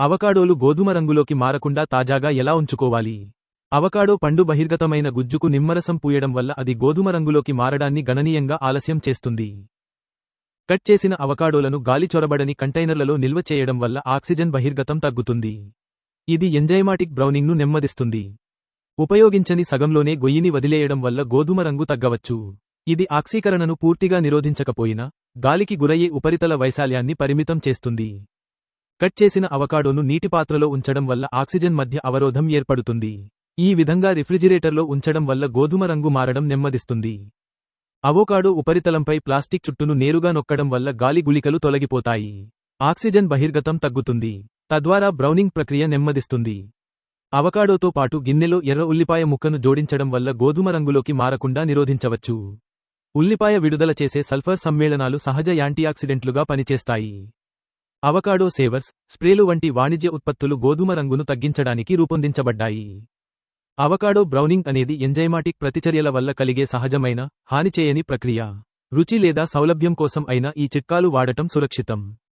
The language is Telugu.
అవకాడోలు గోధుమ రంగులోకి మారకుండా తాజాగా ఎలా ఉంచుకోవాలి? అవకాడో పండు బహిర్గతమైన గుజ్జుకు నిమ్మరసం పూయడం వల్ల అది గోధుమ రంగులోకి మారడాన్ని గణనీయంగా ఆలస్యం చేస్తుంది. కట్ చేసిన అవకాడోలను గాలి చొరబడని కంటైనర్లలో నిల్వ చేయడం వల్ల ఆక్సిజన్ బహిర్గతం తగ్గుతుంది. ఇది ఎంజైమాటిక్ బ్రౌనింగ్ను నెమ్మదిస్తుంది. ఉపయోగించని సగంలోనే గొయ్యిని వదిలేయడం వల్ల గోధుమ రంగు తగ్గవచ్చు. ఇది ఆక్సీకరణను పూర్తిగా నిరోధించకపోయినా, గాలికి గురయ్యే ఉపరితల వైశాల్యాన్ని పరిమితం చేస్తుంది. కట్ చేసిన అవకాడోను నీటి పాత్రలో ఉంచడం వల్ల ఆక్సిజన్ మధ్య అవరోధం ఏర్పడుతుంది. ఈ విధంగా రిఫ్రిజిరేటర్లో ఉంచడం వల్ల గోధుమ రంగు మారడం నెమ్మదిస్తుంది. అవోకాడో ఉపరితలంపై ప్లాస్టిక్ చుట్టను నేరుగా నొక్కడం వల్ల గాలి గుళికలు తొలగిపోతాయి. ఆక్సిజన్ బహిర్గతం తగ్గుతుంది. తద్వారా బ్రౌనింగ్ ప్రక్రియ నెమ్మదిస్తుంది. అవకాడోతో పాటు గిన్నెలో ఎర్ర ఉల్లిపాయ ముక్కను జోడించడం వల్ల గోధుమ రంగులోకి మారకుండా నిరోధించవచ్చు. ఉల్లిపాయ విడుదల చేసే సల్ఫర్ సమ్మేళనాలు సహజ యాంటీఆక్సిడెంట్లుగా పనిచేస్తాయి. అవకాడో సేవర్స్, స్ప్రేలు వంటి వాణిజ్య ఉత్పత్తులు గోధుమ రంగును తగ్గించడానికి రూపొందించబడ్డాయి. అవకాడో బ్రౌనింగ్ అనేది ఎంజైమాటిక్ ప్రతిచర్యల వల్ల కలిగే సహజమైన, హానిచేయని ప్రక్రియ. రుచి లేదా సౌలభ్యం కోసం అయినా ఈ చిట్కాలు వాడటం సురక్షితం.